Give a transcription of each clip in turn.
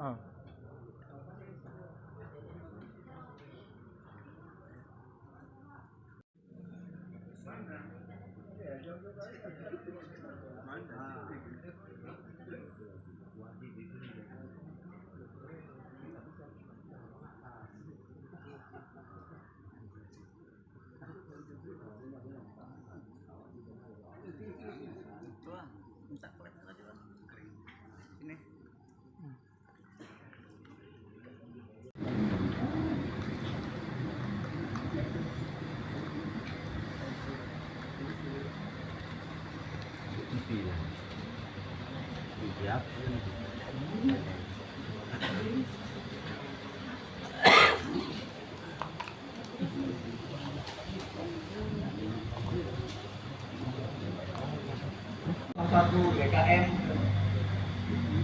Ah. Siap. Satu BKM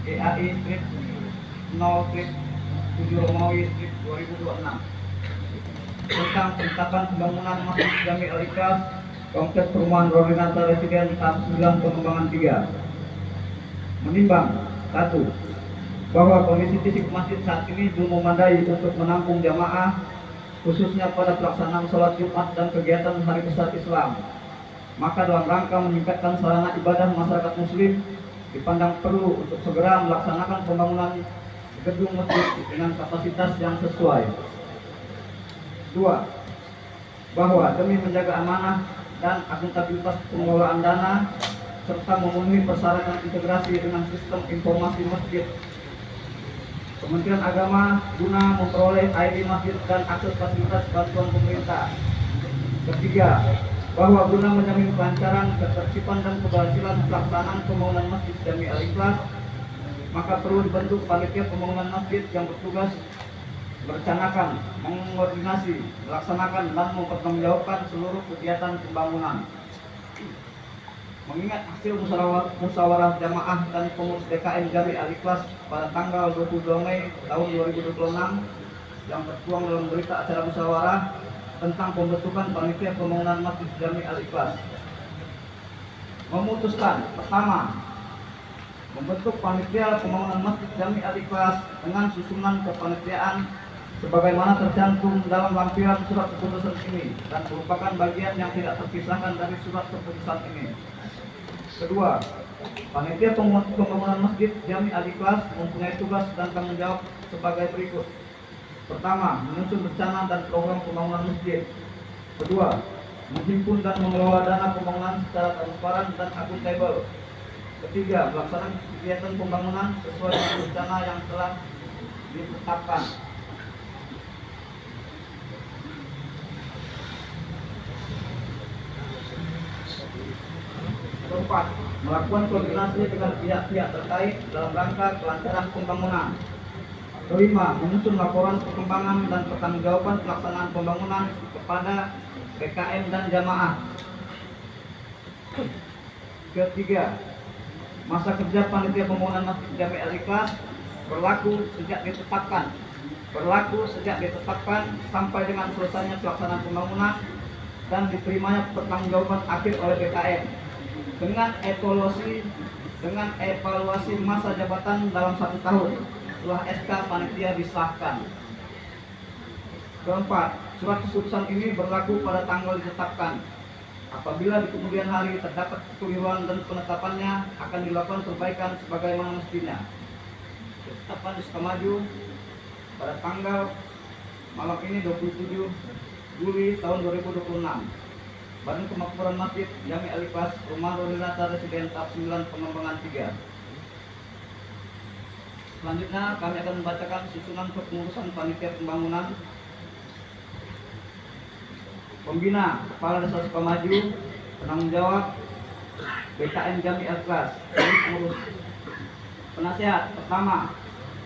EAI strip 0 strip 7 Romawi strip 2026 tentang penetapan pembangunan Masjid Jami Al-Ikhlas Kompleks Perumahan Rorinata Residen tahap 9 pengembangan 3. Menimbang 1. Bahwa kondisi fisik masjid saat ini belum memadai untuk menampung jamaah, khususnya pada pelaksanaan sholat Jumat dan kegiatan hari besar Islam. Maka dalam rangka meningkatkan sarana ibadah masyarakat muslim, dipandang perlu untuk segera melaksanakan pembangunan gedung masjid dengan kapasitas yang sesuai. 2. Bahwa demi menjaga amanah dan akuntabilitas pengelolaan dana serta memenuhi persyaratan integrasi dengan sistem informasi masjid, Kementerian Agama guna memperoleh ID masjid dan akses fasilitas bantuan pemerintah. 3. Bahwa guna menjamin kelancaran, ketertiban dan keberhasilan pelaksanaan pembangunan Masjid Jami Al-Ikhlas, maka perlu dibentuk panitia pembangunan masjid yang bertugas merencanakan, mengkoordinasi, melaksanakan dan mempertanggungjawabkan seluruh kegiatan pembangunan. Mengingat hasil musyawarah jamaah dan pengurus DKM Jami Al-Ikhlas pada tanggal 22 Mei tahun 2026 yang tertuang dalam berita acara musyawarah tentang pembentukan panitia pembangunan Masjid Jami Al-Ikhlas, memutuskan pertama, membentuk panitia pembangunan Masjid Jami Al-Ikhlas dengan susunan kepanitiaan sebagaimana tercantum dalam lampiran surat keputusan ini dan merupakan bagian yang tidak terpisahkan dari surat keputusan ini. Kedua, panitia pembangunan Masjid Jami Al-Ikhlas mempunyai tugas dan tanggung jawab sebagai berikut. Pertama, menyusun rencana dan program pembangunan masjid. Kedua, menghimpun dan mengelola dana pembangunan secara transparan dan akuntabel. Ketiga, melaksanakan kegiatan pembangunan sesuai dengan rencana yang telah ditetapkan. Keempat, melakukan koordinasi dengan pihak-pihak terkait dalam rangka kelancaran pembangunan. Kelima, menyusun laporan perkembangan dan pertanggungjawaban pelaksanaan pembangunan kepada BKM dan jamaah. Ketiga, masa kerja panitia pembangunan Masjid Jami Al-Ikhlas berlaku sejak ditetapkan sampai dengan selesainya pelaksanaan pembangunan dan diterimanya pertanggungjawaban akhir oleh BKM dengan evaluasi masa jabatan dalam 1 tahun setelah SK panitia disahkan. Keempat, surat keputusan ini berlaku pada tanggal ditetapkan. Apabila di kemudian hari terdapat kekeliruan dan penetapannya, akan dilakukan perbaikan sebagaimana mestinya. Ketetapan di Sukamaju pada tanggal malam ini 27 Juli tahun 2026. Badan Kemakmuran Masjid Jami Al-Ikhlas Rumah Rorinata Residen tahap 9 pengembangan 3. Selanjutnya kami akan membacakan susunan kepengurusan panitia pembangunan. Pembina Kepala Desa Sukamaju, penanggung jawab BKM Jami Al-Ikhlas, pengurus. Penasihat pertama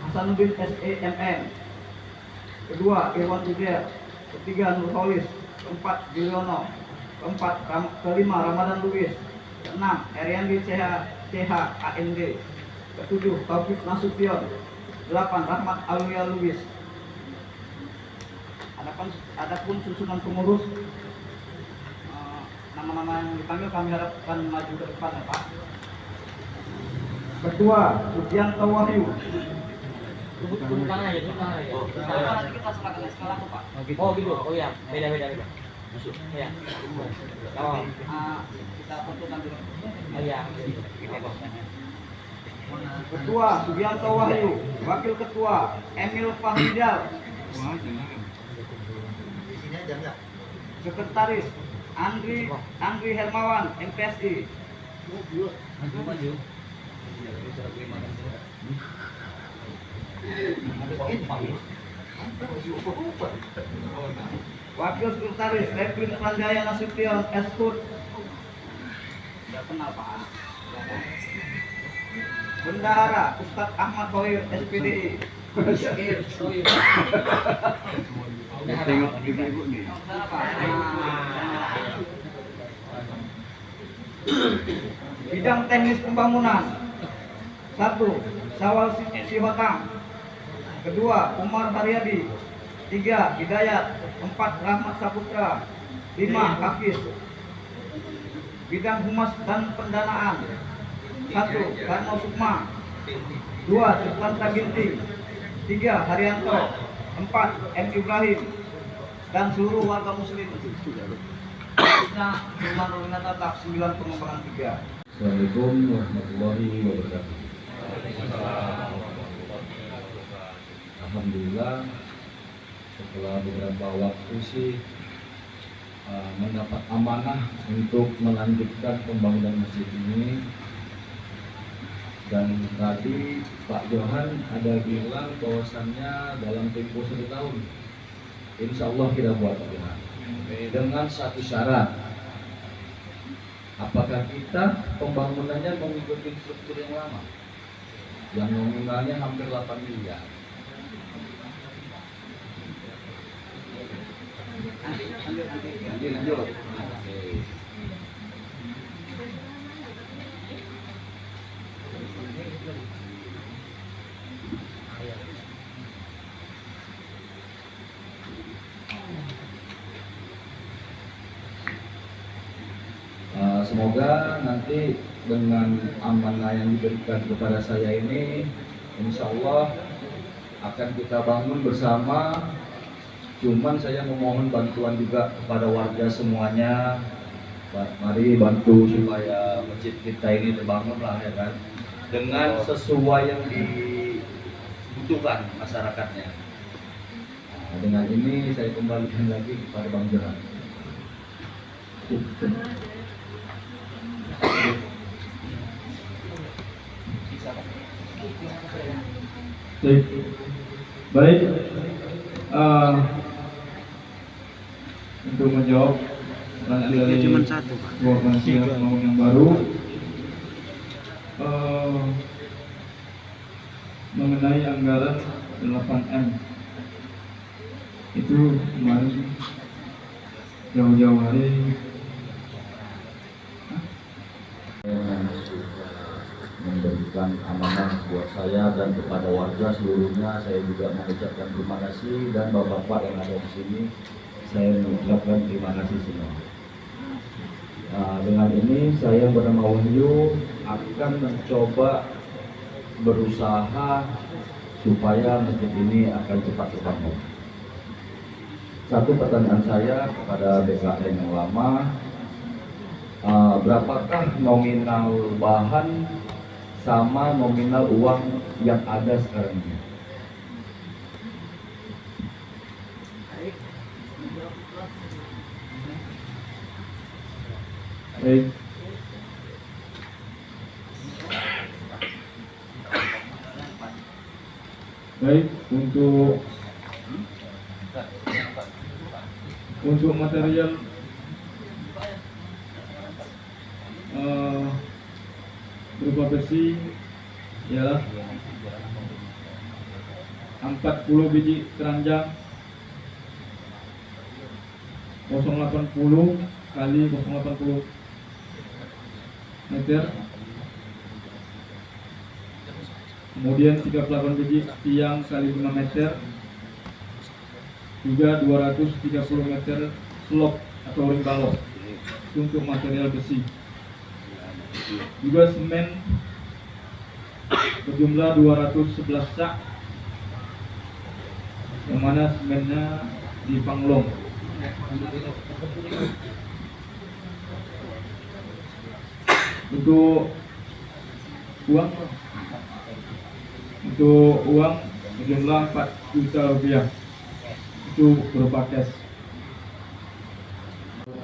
Hasanuddin SEMM, kedua Irwan Ujier, ketiga Nurholis, keempat Juliono, kelima Ramadan Lubis, keenam Eriandi CH AND, ketujuh Taufik Nasution, 8 Rahmat Aulia Lubis. Adapun susunan pengurus, nama-nama yang dipanggil kami harapkan maju ke depan ya Pak. Ketua Sugianto Wahyu. Duduk tangan aja. Nanti kita serahkan sekolah Pak. Oh gitu. Oh ya, beda. Masuk. Ya. Oh. Kita tentukan dulu. Oh ya. Ketua Sugianto Wahyu, Wakil Ketua Emil Fahridal, Sekretaris Andri Hermawan MPSI, Wakil Sekretaris Replin Pranjaya Nasution Eskut. Tidak kenal Pak. Bendahara Ustadz Ahmad Khoir SPDI. Tengok ibu-ibu nih. Bidang teknis pembangunan. 1. Sawal Sihotang. 2. Umar Haryadi. 3. Hidayat. 4. Rahmat Saputra. 5. Hafiz. Bidang humas dan pendanaan. 1. Karno Sukma. 2. Triplanta Ginting. 3. Haryanto. 4. M. Ibrahim dan seluruh warga muslim. Khususnya Sulman Rolinata Tak 9 Pengembangan 3. Assalamualaikum warahmatullahi wabarakatuh. Alhamdulillah setelah beberapa waktu sih mendapat amanah untuk melanjutkan pembangunan masjid ini. Dan tadi Pak Johan ada bilang bahwasannya dalam tempo 1 tahun, insya Allah kita buat Pak Johan. Dengan satu syarat, apakah kita pembangunannya mengikuti struktur yang lama, yang nominalnya hampir 8 miliar. Lanjut. Semoga nanti dengan amanah yang diberikan kepada saya ini, insya Allah akan kita bangun bersama. Cuman saya memohon bantuan juga kepada warga semuanya. Mari bantu supaya masjid kita ini terbangun lah ya kan, dengan sesuai yang dibutuhkan masyarakatnya. Nah, dengan ini saya kembalikan lagi kepada Bang Johan. Baik, untuk menjawab pertanyaan dari Panitia Pembangunan yang baru mengenai anggaran 8M itu kemarin jauh-jauh hari memberikan amanah buat saya dan kepada warga seluruhnya. Saya juga mengucapkan terima kasih, dan bapak-bapak yang ada di sini saya mengucapkan terima kasih semua. Dengan ini saya bernama Wahyu akan mencoba berusaha supaya masjid ini akan cepat terbangun. Satu pertanyaan saya kepada BKN yang lama, berapakah nominal bahan sama nominal uang yang ada sekarang ini? baik. Baik, untuk material berupa besi ialah 40 biji keranjang 080 kali 080 meter. Kemudian 38 biji tiang kali 5 meter. Juga 230 meter slop atau ring balok untuk material besi. Juga semen berjumlah 211 sak, yang mana semennya di Panglong. Untuk uang berjumlah 4 juta rupiah, itu berupa cash.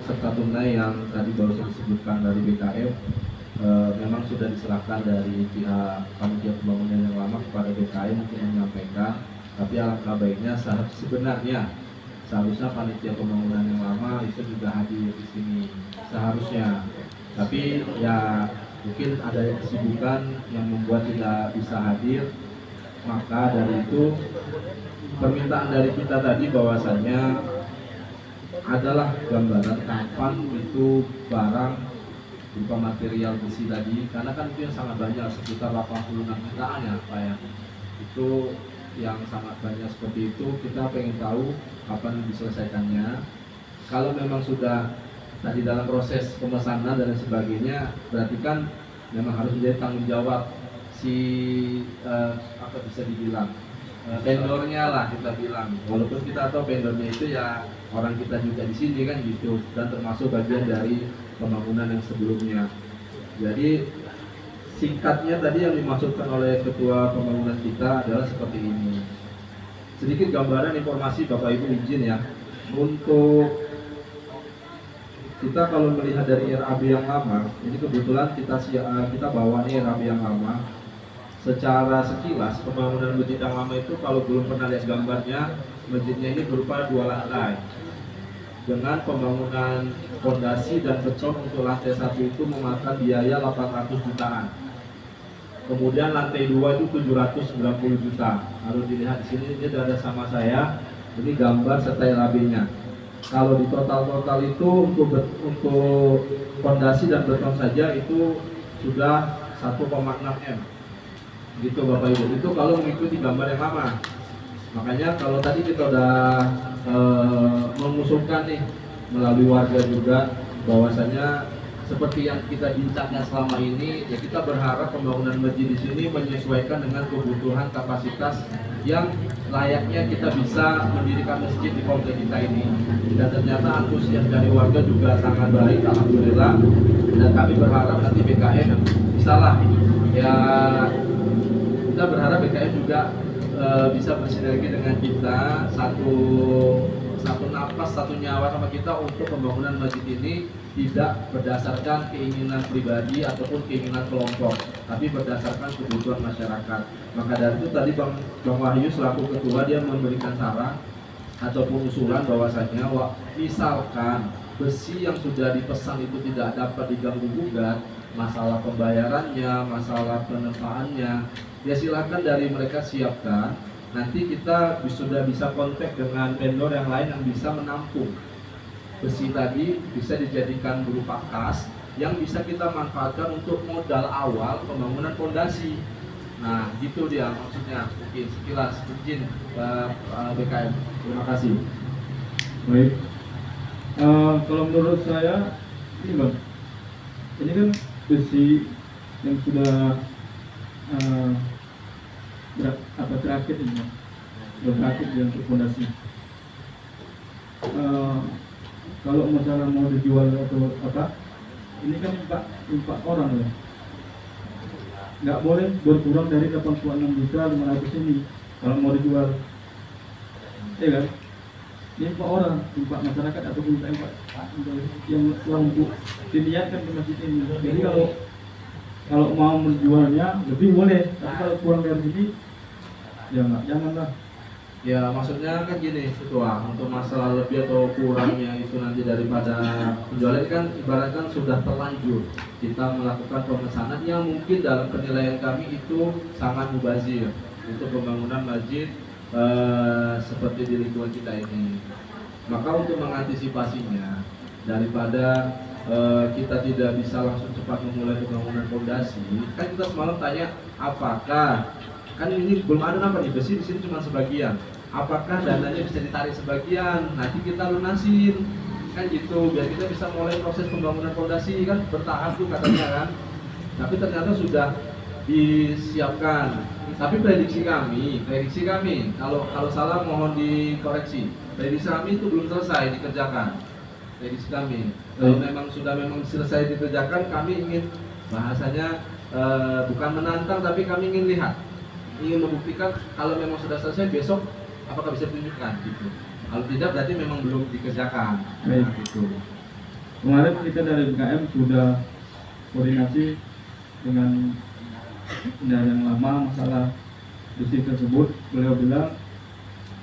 Serta tunai yang tadi baru saya disebutkan dari BKM memang sudah diserahkan dari pihak panitia pembangunan yang lama kepada BKM untuk menyampaikan, tapi alangkah baiknya sebenarnya seharusnya panitia pembangunan yang lama itu juga hadir di sini seharusnya, tapi ya mungkin ada kesibukan yang membuat tidak bisa hadir. Maka dari itu permintaan dari kita tadi bahwasanya adalah gambaran kapan itu barang berupa material besi tadi, karena kan itu yang sangat banyak, sekitar 86 jutaan ya Pak ya, itu yang sangat banyak seperti itu. Kita pengen tahu kapan diselesaikannya. Kalau memang sudah tadi dalam proses pemesanan dan sebagainya, berarti kan memang harus menjadi tanggung jawab si apa bisa dibilang vendornya lah kita bilang, walaupun kita tahu vendornya itu ya orang kita juga di sini kan gitu, dan termasuk bagian dari pembangunan yang sebelumnya. Jadi singkatnya tadi yang dimaksudkan oleh ketua pembangunan kita adalah seperti ini. Sedikit gambaran informasi Bapak Ibu izin ya, untuk kita kalau melihat dari RAB yang lama, ini kebetulan kita bawa nih RAB yang lama. Secara sekilas pembangunan masjid yang lama itu kalau belum pernah lihat gambarnya, masjidnya ini berupa 2 lantai dengan pembangunan fondasi dan beton. Untuk lantai 1 itu memakan biaya 800 jutaan, kemudian lantai 2 itu 790 juta. Harus dilihat di sini, ini ada sama saya, ini gambar serta RAB-nya. Kalau di total itu untuk fondasi dan beton saja itu sudah 1,6 M gitu Bapak Ibu, itu kalau mengikuti gambar yang lama. Makanya kalau tadi kita udah mengusulkan nih melalui warga juga bahwasanya seperti yang kita bincangkan selama ini, ya kita berharap pembangunan masjid di sini menyesuaikan dengan kebutuhan kapasitas yang layaknya kita bisa mendirikan masjid di komplek kita ini. Dan ternyata antusias dari warga juga sangat baik, alhamdulillah. Dan kami berharap nanti BKM bisalah ya, kita berharap BKM juga bisa bersinergi dengan kita, satu nafas, satu nyawa sama kita untuk pembangunan masjid ini tidak berdasarkan keinginan pribadi ataupun keinginan kelompok, tapi berdasarkan kebutuhan masyarakat. Maka dari itu tadi Bang Wahyu selaku ketua dia memberikan saran ataupun usulan bahwasanya misalkan besi yang sudah dipesan itu tidak dapat diganggu gugat, masalah pembayarannya, masalah penempaannya, ya silakan dari mereka siapkan. Nanti kita sudah bisa kontak dengan vendor yang lain yang bisa menampung besi tadi, bisa dijadikan berupa kas yang bisa kita manfaatkan untuk modal awal pembangunan fondasi. Nah, gitu dia maksudnya. Mungkin sekilas izin BKM. Terima kasih. Baik. Kalau menurut saya ini Bang, ini kan besi yang sudah terakit ini, terakit yang untuk fondasi. Kalau masalah mau dijual atau apa, ini kan impak orang ya, nggak boleh berkurang dari 86.500.000 ini kalau mau dijual, ya kan? Ini impak orang, impak masyarakat ataupun impak yang untuk dilihatkan ke masjid ini. Jadi kalau mau menjualnya lebih boleh, tapi kalau kurang dari sini ya janganlah. Ya maksudnya kan gini Ketua, untuk masalah lebih atau kurangnya itu nanti daripada penjualan kan ibaratkan sudah terlanjur kita melakukan pemesanan yang mungkin dalam penilaian kami itu sangat mubazir untuk pembangunan masjid seperti di lingkungan kita ini. Maka untuk mengantisipasinya daripada kita tidak bisa langsung cepat memulai pembangunan fondasi. Kan kita semalam tanya apakah kan ini belum ada apa nih, besi di sini cuma sebagian. Apakah dananya bisa ditarik sebagian, nanti kita lunasin, kan gitu, biar kita bisa mulai proses pembangunan fondasi kan bertahap tuh katanya kan. Tapi ternyata sudah disiapkan. Tapi prediksi kami, kalau salah mohon dikoreksi. Prediksi kami itu belum selesai dikerjakan. Prediksi kami, kalau memang selesai dikerjakan, kami ingin bahasanya bukan menantang, tapi kami ingin lihat, ingin membuktikan kalau memang sudah selesai besok apakah bisa ditunjukkan gitu. Kalau tidak berarti memang belum dikerjakan. Baik. Nah, gitu. Kemarin kita dari BKM sudah koordinasi dengan yang lama masalah besi tersebut. Beliau bilang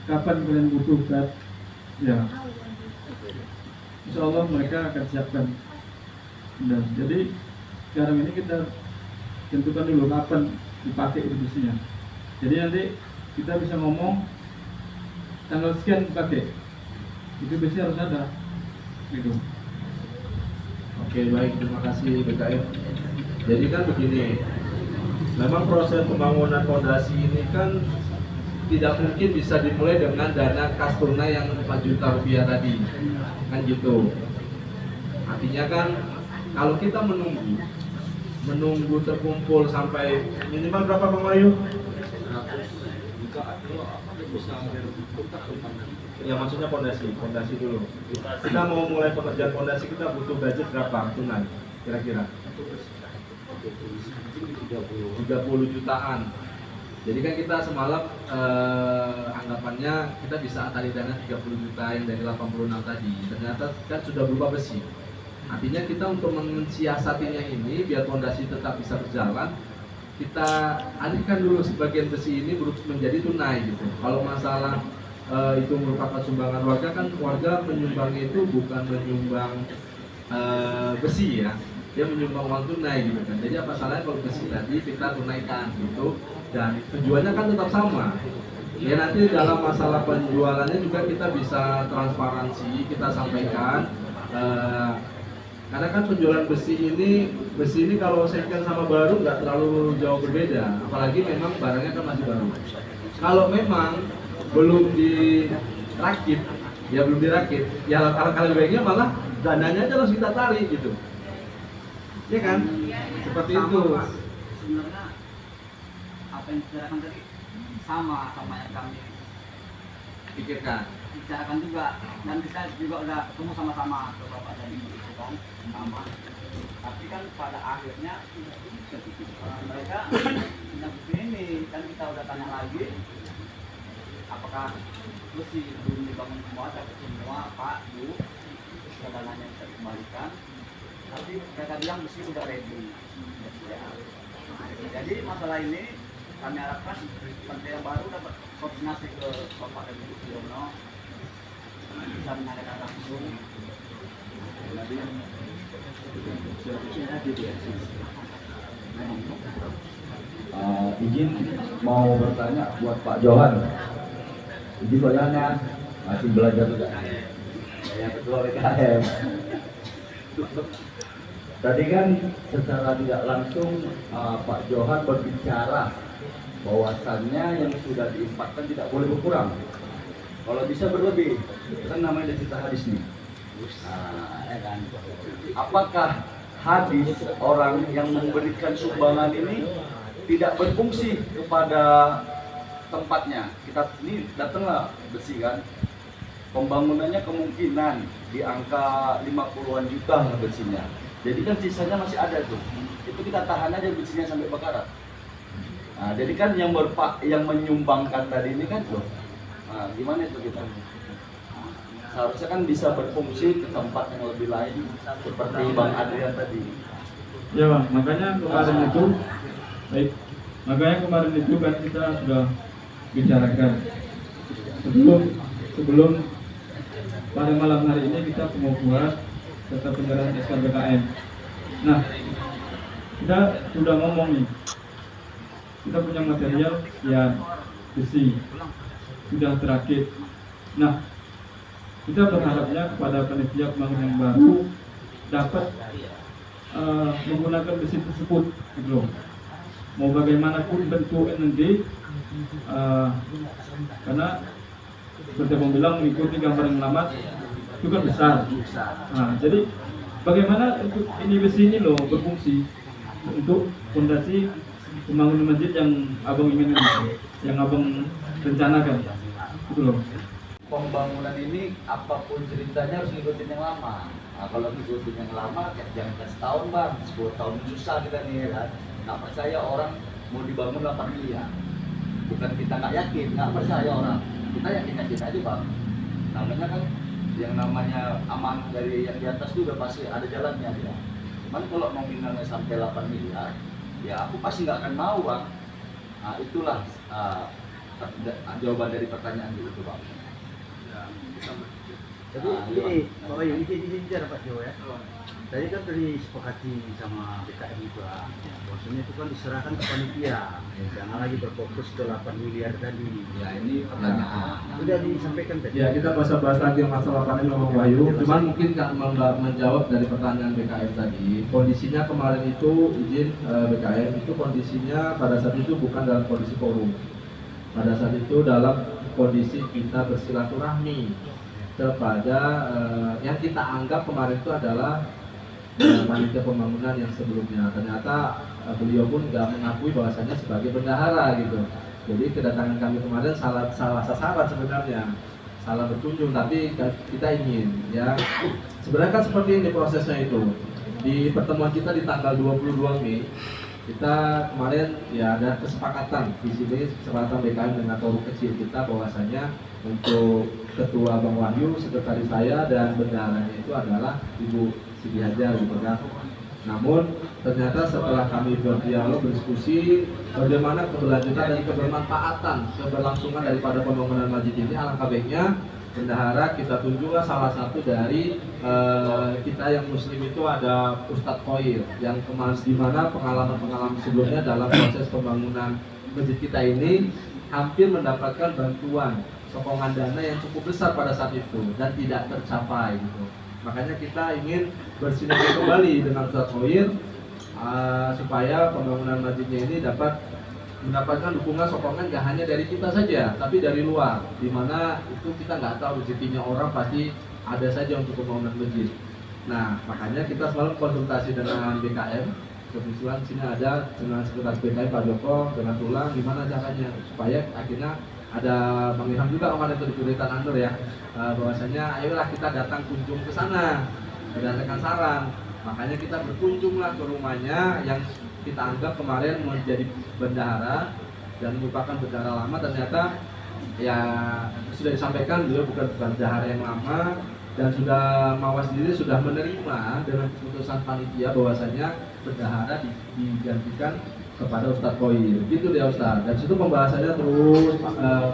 kapan kalian butuh Ustaz? Ya, insya Allah mereka akan siapkan. Dan jadi sekarang ini kita tentukan dulu kapan dipakai itu besinya. Jadi nanti kita bisa ngomong tanggal sekian dipakai, itu besi harus ada gitu. Oke, baik, terima kasih BKM. Jadi kan begini, memang proses pembangunan fondasi ini kan tidak mungkin bisa dimulai dengan dana kas tunai yang 4 juta rupiah tadi, kan gitu. Artinya kan kalau kita menunggu terkumpul sampai minimal berapa Bang Wahyu? Ya maksudnya fondasi dulu. Kita mau mulai pekerjaan fondasi, kita butuh budget berapa tunai kira-kira? 30 jutaan. Jadi kan kita semalam anggapannya kita bisa tarik dana 30 juta yang dari 86 tadi. Ternyata kan sudah berupa besi. Artinya kita untuk mensiasatinya ini biar fondasi tetap bisa berjalan, kita alihkan dulu sebagian besi ini menjadi tunai gitu. Kalau masalah itu merupakan sumbangan warga, kan warga menyumbangnya itu bukan menyumbang besi ya, dia menyumbang uang tunai gitu kan. Jadi apa salahnya kalau besi tadi kita tunaikan gitu, dan penjualnya kan tetap sama. Ya nanti dalam masalah penjualannya juga kita bisa transparansi, kita sampaikan. Karena kan penjualan besi ini kalau second sama baru nggak terlalu jauh berbeda, apalagi memang barangnya kan masih baru. Kalau memang belum dirakit, ya alangkah baiknya malah dananya aja harus kita tarik gitu, ya kan? Seperti itu. Sebenarnya apa yang dibicarakan tadi sama yang kami bicarakan juga, dan kita juga udah ketemu sama-sama ke Bapak tadi gitu kan, sama. Tapi kan pada akhirnya mereka tidak begini, kan kita udah tanya lagi apakah besi belum dibangun semua, tapi semua Pak Bu dananya bisa dikembalikan. Tapi mereka bilang besi udah ready ya. Jadi masalah ini kami harapkan Menteri yang baru dapat koordinasi ke Bapak dan Ibu Yono, bisa menanyakan langsung. Izin mau bertanya buat Pak Johan. Izin bertanya, masih belajar juga. Yang kedua BKM. Tadi kan secara tidak langsung Pak Johan berbicara bahwasannya yang sudah diimpakkan tidak boleh berkurang. Kalau bisa berlebih, kan namanya dari cerita hadis nih. Ya kan? Apakah hadis orang yang memberikan sumbangan ini tidak berfungsi kepada tempatnya? Kita ini datanglah besi kan, pembangunannya kemungkinan di angka 50-an juta besinya. Jadi kan sisanya masih ada tuh. Itu kita tahan aja besinya sampai bakaran. Nah, jadi kan yang menyumbangkan tadi ini kan tuh. Nah, gimana itu kita? Seharusnya kan bisa berfungsi ke tempat yang lebih lain seperti Bang Adrian tadi. Ya Bang, makanya kemarin itu baik. Makanya kemarin itu kan kita sudah bicarakan sebelum pada malam hari ini kita mau buat serta penyerahan SKBKM. Nah, kita sudah ngomong nih, kita punya material yang besi sudah terakit. Nah, kita berharapnya kepada panitia pembangunan yang baru dapat menggunakan besi tersebut gitu loh. Mau bagaimanapun bentuknya nanti, karena seperti yang bilang mengikuti gambar yang lama itu kan besar. Nah, jadi bagaimana untuk ini besi ini loh berfungsi untuk fondasi pembangunan masjid yang abang ingin, yang abang rencanakan, gitu loh. Pembangunan ini apapun ceritanya harus ngikutin yang lama. Nah, kalau ngikutin yang lama jangan kasih tahun bang, 10 tahun susah kita nih kan. Nggak percaya orang mau dibangun 8 miliar. Bukan kita nggak yakin, nggak percaya orang. Kita yakin aja bang. Namanya kan yang namanya aman dari yang di atas juga pasti ada jalannya dia. Cuman kalau nominalnya sampai 8 miliar, ya aku pasti nggak akan mau bang. Nah itulah jawaban dari pertanyaan itu bang. Jadi ini, Pak Bayu, ini bicara Pak Jo ya. Tadi kan tadi disepakati sama BKM juga, maksudnya itu kan diserahkan ke panitia, jangan lagi berfokus ke 8 miliar tadi. Ya ini pertanyaan. Sudah disampaikan tadi. Ya kita bahas lagi masalah panen Bang Wahyu. Cuman mungkin nggak menjawab dari pertanyaan BKM tadi. Kondisinya kemarin itu izin BKM itu kondisinya pada saat itu bukan dalam kondisi forum. Pada saat itu dalam kondisi kita bersilaturahmi kepada yang kita anggap kemarin itu adalah panitia pembangunan yang sebelumnya. Ternyata beliau pun nggak mengakui bahwasannya sebagai bendahara gitu. Jadi kedatangan kami kemarin salah sasaran sebenarnya, salah berkunjung. Tapi kita ingin ya sebenarnya kan seperti ini prosesnya itu. Di pertemuan kita di tanggal 22 Mei kita kemarin ya ada kesepakatan di sini, kesepakatan BKM dengan forum kecil kita bahwasanya untuk ketua Bang Wahyu, sekretaris saya dan bendaharanya itu adalah Ibu Siti Hajar gitu kan. Namun ternyata setelah kami berdialog, berdiskusi bagaimana keberlanjutan dan kebermanfaatan, keberlangsungan daripada pembangunan masjid ini, alangkah baiknya bendahara kita tunjuklah salah satu dari kita yang muslim itu ada Ustadz Khoir yang kemarin di mana pengalaman sebelumnya dalam proses pembangunan masjid kita ini hampir mendapatkan bantuan sokongan dana yang cukup besar pada saat itu dan tidak tercapai gitu. Makanya kita ingin bersinergi kembali dengan Ustadz Khoir supaya pembangunan masjidnya ini dapat mendapatkan dukungan sokongan gak hanya dari kita saja, tapi dari luar, dimana itu kita nggak tahu rezekinya orang pasti ada saja untuk pembangunan masjid. Nah, makanya kita selalu konsultasi dengan BKM. Kebetulan sini ada dengan sekretaris BKM Pak Joko dengan tulang, gimana caranya supaya akhirnya ada Bang Ilham juga kemarin itu di Kuritan Anur ya, bahwasanya ayolah kita datang kunjung ke sana berdasarkan saran. Makanya kita berkunjunglah ke rumahnya yang kita anggap kemarin menjadi bendahara dan merupakan bendahara lama. Ternyata ya sudah disampaikan beliau bukan bendahara yang lama dan sudah Mawas sendiri sudah menerima dengan keputusan panitia bahwasanya bendahara digantikan kepada Ustadz Khoir. Gitu dia Ustadz. Dan situ pembahasannya terus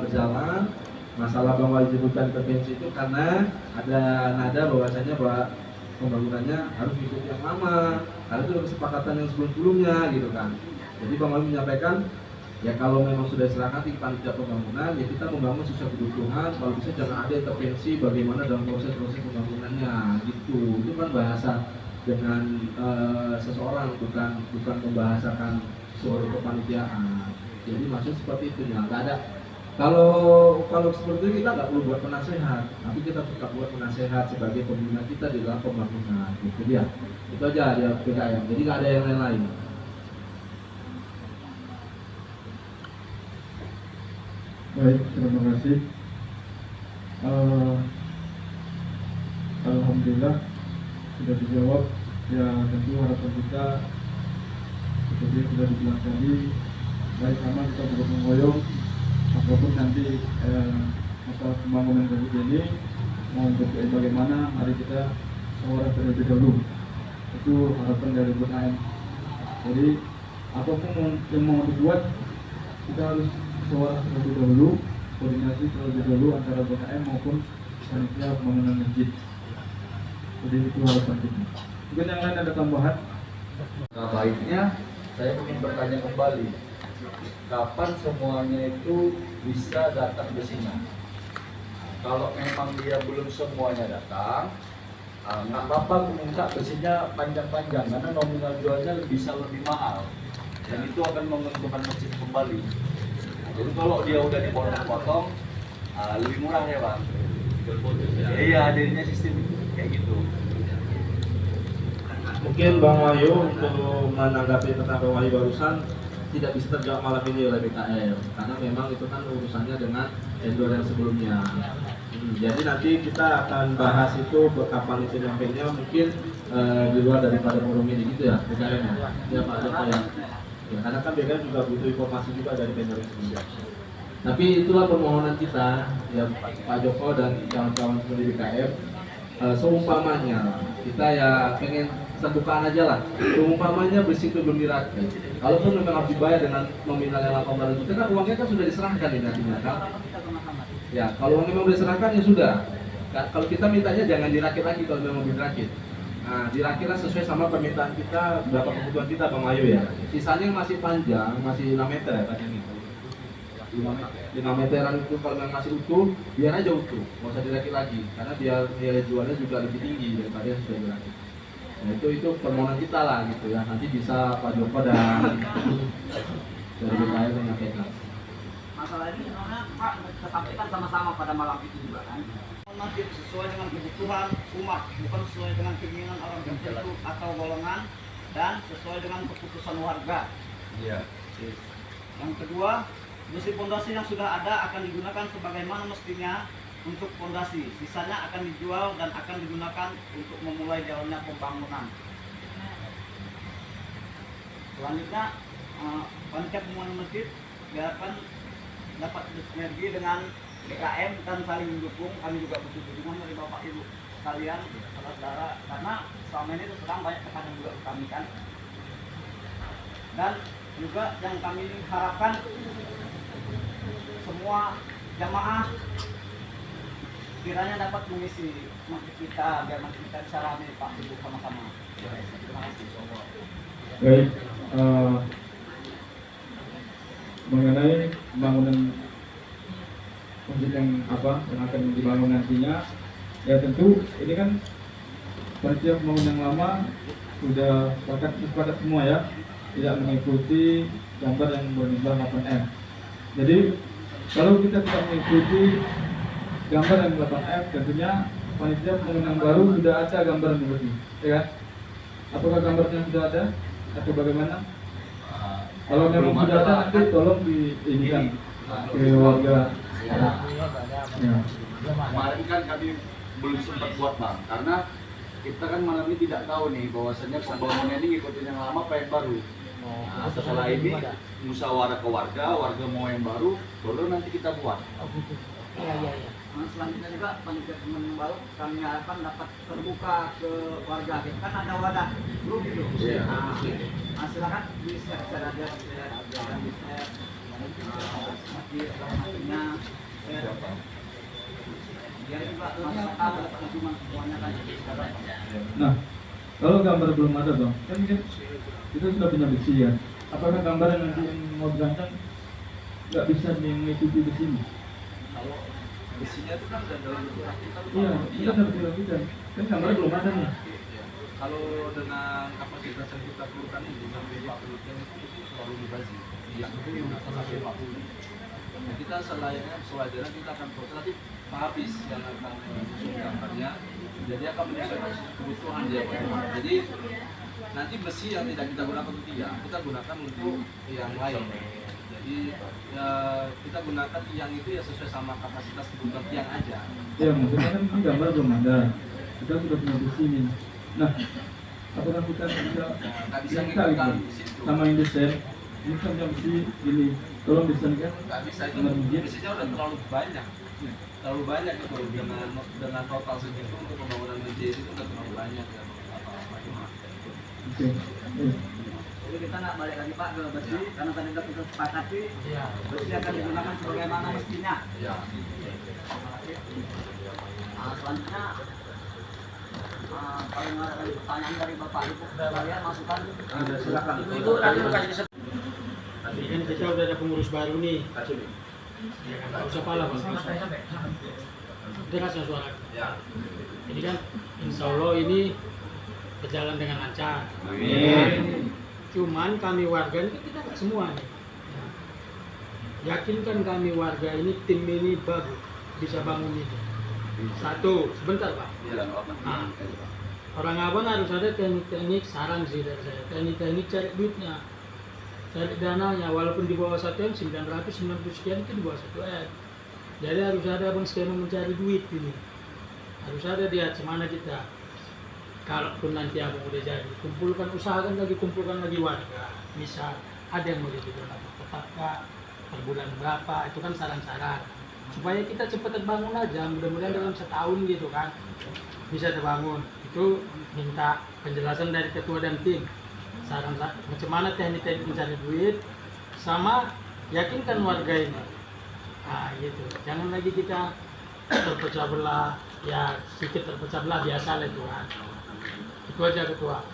berjalan. Masalah Bang Wahyu sebutkan intervensi itu karena ada nada bahwasanya bahwa pembangunannya harus mengikuti yang lama, karena itu kesepakatan yang sebelum-sebelumnya gitu kan. Jadi Bang Wahyu menyampaikan ya kalau memang sudah diserahkan di panitia pembangunan ya kita membangun sesuai kebutuhan, kalau bisa jangan ada intervensi bagaimana dalam proses-proses pembangunannya gitu. Itu kan bahasa dengan seseorang, bukan membahasakan suara kepanitiaan. Jadi maksud seperti itu ya, nggak ada. Kalau seperti itu kita nggak perlu buat penasehat, tapi kita tetap buat penasehat sebagai pembina kita di dalam pembangunan. Gitu dia. Itu aja dia PKM. Jadi nggak ada yang lain-lain. Baik, terima kasih. Alhamdulillah sudah dijawab. Ya tentu harapan kita seperti yang sudah dibilang tadi, baik sama kita bergotong royong apapun nanti masalah pembangunan masjid ini mau bentuknya bagaimana, mari kita seorang terlebih dahulu. Itu harapan dari BKM. Jadi apapun yang mau dibuat kita harus seorang terlebih dahulu, koordinasi terlebih dahulu antara BKM maupun panitia pembangunan masjid. Jadi itu harapan kita. Mungkin yang lain ada tambahan? Nah, baiknya saya ingin bertanya kembali, kapan semuanya itu bisa datang ke sini? kalau memang dia belum semuanya datang, nggak apa-apa aku minta besinya panjang-panjang karena nominal jualnya bisa lebih mahal dan itu akan menguntungkan masjid kembali. Jadi kalau dia udah dipotong-potong lebih murah ya bang. Iya, jadinya sistem kayak gitu. Mungkin Bang Wahyu untuk menanggapi tentang Bang Wahyu barusan tidak bisa terjawab malam ini oleh BKM karena memang itu kan urusannya dengan vendor yang sebelumnya. Jadi nanti kita akan bahas itu kapan itu nyampainya mungkin di luar daripada forum ini gitu ya BKM ya Pak Joko ya. Karena kan BKM juga butuh informasi juga dari vendor yang sebelumnya. Tapi itulah permohonan kita ya Pak Joko dan kawan-kawan semua di BKM. Seumpamanya kita ya pengen terbukaan aja lah. Seumpamanya besi itu belum dirakit. Kalaupun memang harus dibayar dengan nominal yang 800 juta, kan uangnya kan sudah diserahkan ini nantinya kan. Ya, kalau uangnya memang sudah diserahkan ya sudah. Kalau kita mintanya jangan dirakit lagi kalau memang dirakit. Nah, dirakitlah sesuai sama permintaan kita, berapa kebutuhan kita Bang Ayu ya. Sisanya masih panjang, masih 6 meter ya tadi ini. 5 meteran itu kalau memang masih utuh, biar aja utuh, nggak usah dirakit lagi, karena biar nilai jualnya juga lebih tinggi daripada yang sudah dirakit. Nah itu permohonan kita lah gitu ya. Nanti bisa Pak Joko dan dari BKM menyampaikan. Masalah ini sebenarnya Pak kita sampaikan sama-sama pada malam itu juga kan. Masjid sesuai dengan kebutuhan umat, bukan sesuai dengan keinginan orang tertentu atau golongan, dan sesuai dengan keputusan warga. Iya. Yang kedua, besi pondasi yang sudah ada akan digunakan sebagaimana mestinya untuk pondasi. Sisanya akan dijual dan akan digunakan untuk memulai jalannya pembangunan. Selanjutnya, panitia pembangunan masjid diharapkan dapat bersinergi dengan BKM dan saling mendukung. Kami juga butuh dukungan dari Bapak Ibu sekalian, saudara-saudara, karena selama ini sedang banyak tekanan juga kami kan. Dan juga yang kami harapkan semua jamaah kiranya dapat mengisi masjid kita biar masjid kita bisa ramai Pak Ibu sama-sama. Terima kasih. Baik, mengenai pembangunan masjid yang akan dibangun nantinya, ya tentu ini kan panitia pembangunan yang lama sudah sepakat semua ya, tidak mengikuti gambar yang bernilai 8M. Jadi kalau kita tidak mengikuti gambar yang 8M, tentunya panitia pembangunan baru sudah ada gambar yang seperti ini, ya kan? Apakah gambarnya sudah ada atau bagaimana? Kalau memang sudah ada, nanti tolong diinginkan ke warga. Ya. Kemarin kan kami belum sempat buat bang, karena kita kan malam ini tidak tahu nih bahwasannya pembangunan ini ngikutin yang lama apa yang baru. Nah, setelah ini musyawarah ke warga mau yang baru nanti kita buat. Selanjutnya juga panitia pembangunan baru kami harapkan dapat terbuka ke warga. Kan ada wadah grup itu. Iya. Nah, silakan bisa share aja, share, biar juga masyarakat dapat dukungan semuanya kan. Nah, kalau gambar belum ada bang, kan kita sudah punya besi ya. Apakah gambar yang nanti yang mau dirancang nggak bisa mengikuti besi ini? Kalau besinya itu kan dalam bentuk rakitan. Iya, kita sudah punya rakitan. Kan gambar belum ada nih. Kalau dengan kapasitas yang kita perlukan ini sampai 40 jam itu terlalu dibagi. Yang itu sampai 40. Nah, kita selayaknya sewajarnya kita akan proses nanti Pak Hafiz yang akan menyusun gambarnya. Jadi akan menyesuaikan kebutuhan dia Pak. Jadi nanti besi yang tidak kita gunakan untuk tiang, kita gunakan untuk yang lain. Jadi ya, kita gunakan tiang itu ya sesuai sama kapasitas kebutuhan tiang aja. Ya, maksudnya kan ini gambar belum ada. Kita sudah punya besi ini. Nah, apakah kita bisa nggak bisa minta ngikutan gitu di situ. sama yang desain? Ini kan yang besi gini, tolong desainkan. Nggak bisa, itu Dengan biji. besinya udah terlalu banyak. Terlalu banyak itu dengan total segitu untuk pembangunan masjid itu udah terlalu banyak ya. Oke. Jadi kita nggak balik lagi Pak ke besi karena tadi kita sepakati besi akan digunakan sebagaimana mestinya. Ya. Nah, selanjutnya kalau ada pertanyaan dari Bapak Ibu sekalian masukan Silakan. Itu nanti kasih Tapi kan kita udah ada pengurus baru nih. Nggak usah pala bang. derasnya suara. Ya. Jadi kan insya Allah ini berjalan dengan lancar. Amin. Cuman kami warga ini kita nggak semua nih. Yakinkan kami warga ini tim ini bagus, bisa bangun ini. Satu, sebentar Pak. Nah, orang Abang harus ada teknik-teknik saran sih dari saya. Teknik-teknik cari duitnya, cari dananya. Walaupun di bawah 1 M, 990 sekian itu di bawah 1 M. Jadi harus ada Abang skema mencari duit ini. Harus ada dia semana kita. Kalaupun nanti Abang udah jadi, usahakan lagi warga. Misal ada yang mau jadi donat tetap per bulan berapa, itu kan saran-saran. Supaya kita cepat terbangun aja, mudah-mudahan dalam setahun gitu kan bisa terbangun. Itu minta penjelasan dari ketua dan tim, saran macam mana teknik-teknik mencari duit, sama yakinkan warga ini. Nah gitu, jangan lagi kita terpecah belah, ya sedikit terpecah belah biasa lah itu kan. Itu aja ketua.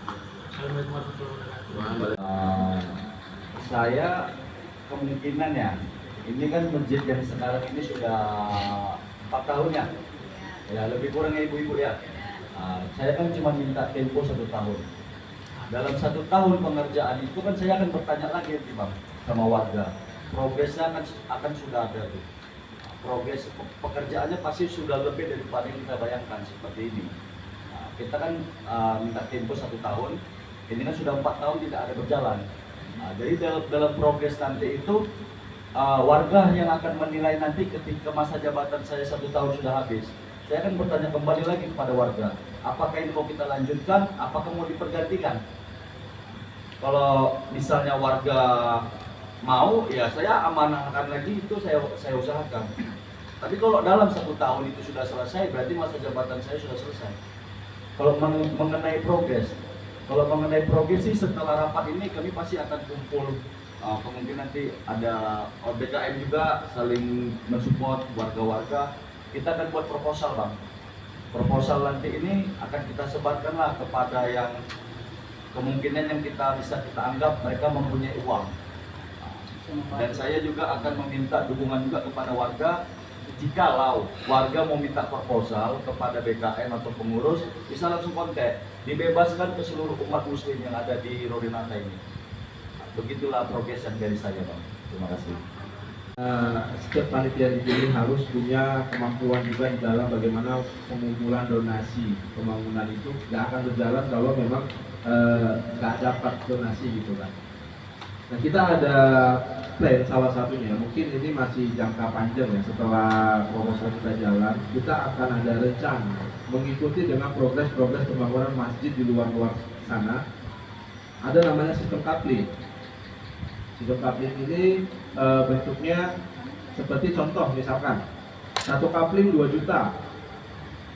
Assalamualaikum warahmatullahi wabarakatuh. Saya kemungkinan ya, ini kan masjid yang sekarang ini sudah 4 tahun ya, lebih kurang ya ibu-ibu ya. Saya kan cuma minta tempo 1 tahun. Dalam 1 tahun pengerjaan itu kan saya akan bertanya lagi Bang sama warga. Progresnya akan sudah ada tuh. Progres pekerjaannya pasti sudah lebih daripada yang kita bayangkan seperti ini. Kita kan minta tempo 1 tahun. Ini kan sudah 4 tahun tidak ada berjalan. Jadi dalam progres nanti itu warga yang akan menilai nanti ketika masa jabatan saya 1 tahun sudah habis. Saya akan bertanya kembali lagi kepada warga, apakah ini mau kita lanjutkan, apakah mau dipergantikan. Kalau misalnya warga mau, ya saya amanahkan lagi, itu saya usahakan. Tapi kalau dalam 1 tahun itu sudah selesai, berarti masa jabatan saya sudah selesai. Kalau mengenai progres, sih setelah rapat ini kami pasti akan kumpul. Kemungkinan nanti ada BKM juga saling mensupport warga-warga. Kita akan buat proposal Bang. Proposal nanti ini akan kita sebarkanlah kepada yang kemungkinan yang kita anggap mereka mempunyai uang. Dan saya juga akan meminta dukungan juga kepada warga. Jikalau warga mau minta proposal kepada BKM atau pengurus, bisa langsung kontak, dibebaskan ke seluruh umat muslim yang ada di Rorinata ini. Begitulah progres yang dari saya Bang. Terima kasih. Setiap panitia di sini harus punya kemampuan juga di dalam bagaimana pengumpulan donasi. Pembangunan itu nggak akan berjalan kalau memang nggak dapat donasi gitu kan. Nah kita ada plan salah satunya, mungkin ini masih jangka panjang ya, setelah proposal kita jalan, kita akan ada rencana mengikuti dengan progres-progres pembangunan masjid di luar-luar sana. Ada namanya sistem coupling. Sistem coupling ini bentuknya seperti contoh, misalkan 1 coupling 2 juta,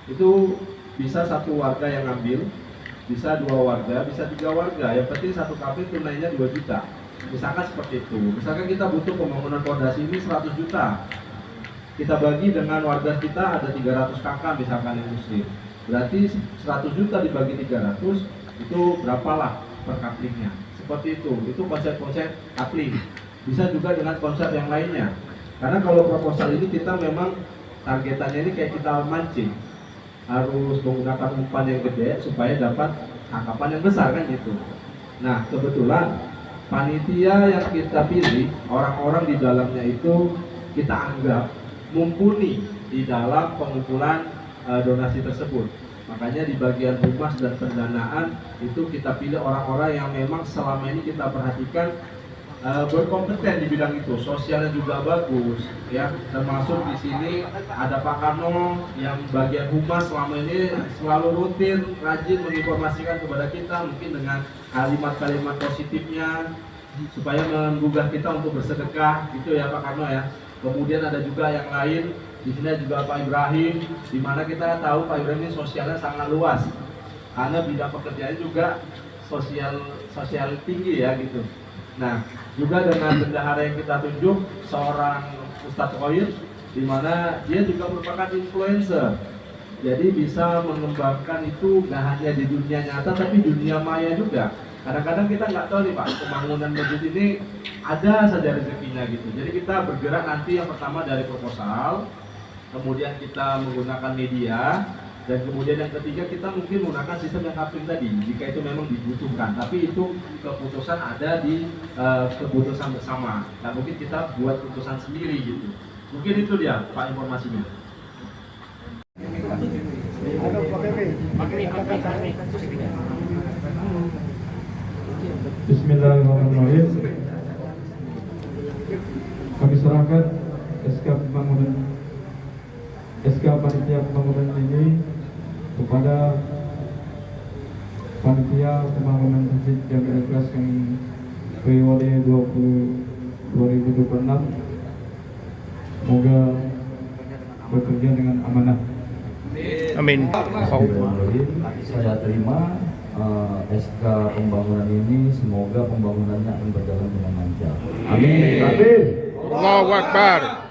itu bisa 1 warga yang ngambil, bisa 2 warga, bisa 3 warga, yang penting 1 coupling tunainya 2 juta. Misalkan seperti itu. Misalkan kita butuh pembangunan fondasi ini 100 juta, kita bagi dengan warga kita ada 300 kakak misalkan yang muslim, berarti 100 juta dibagi 300, itu berapalah per couplingnya. Seperti itu konsep-konsep coupling. Bisa juga dengan konsep yang lainnya, karena kalau proposal ini kita memang targetannya ini kayak kita mancing, harus menggunakan umpan yang gede supaya dapat tangkapan yang besar kan gitu. Nah kebetulan panitia yang kita pilih, orang-orang di dalamnya itu kita anggap mumpuni di dalam pengumpulan donasi tersebut. Makanya di bagian humas dan pendanaan itu kita pilih orang-orang yang memang selama ini kita perhatikan berkompeten di bidang itu, sosialnya juga bagus ya. Termasuk di sini ada Pak Karno yang bagian humas selama ini selalu rutin rajin menginformasikan kepada kita, mungkin dengan kalimat-kalimat positifnya supaya menggugah kita untuk bersedekah gitu ya Pak Karno ya. Kemudian ada juga yang lain di sini juga Pak Ibrahim, di mana kita tahu Pak Ibrahim ini sosialnya sangat luas karena bidang pekerjaannya juga sosial tinggi ya gitu. Nah juga dengan bendahara yang kita tunjuk seorang Ustadz Khoir, di mana dia juga merupakan influencer. Jadi bisa mengembangkan itu nggak hanya di dunia nyata tapi dunia maya juga. Kadang-kadang kita nggak tahu nih Pak, pembangunan masjid ini ada saja rezekinya gitu. Jadi kita bergerak nanti yang pertama dari proposal, kemudian kita menggunakan media, dan kemudian yang ketiga kita mungkin menggunakan sistem yang kapling tadi jika itu memang dibutuhkan. Tapi itu keputusan ada di keputusan bersama. Nah mungkin kita buat keputusan sendiri gitu. Mungkin itu dia Pak informasinya. Bismillahirrahmanirrahim. Kami serahkan SK panitia pembangunan ini kepada panitia pembangunan Masjid Jami Al-Ikhlas yang periode 2026. Semoga bekerja dengan amanah. Amin. Saya terima SK pembangunan ini, semoga pembangunannya akan berjalan dengan lancar. Amin. Allahu Akbar.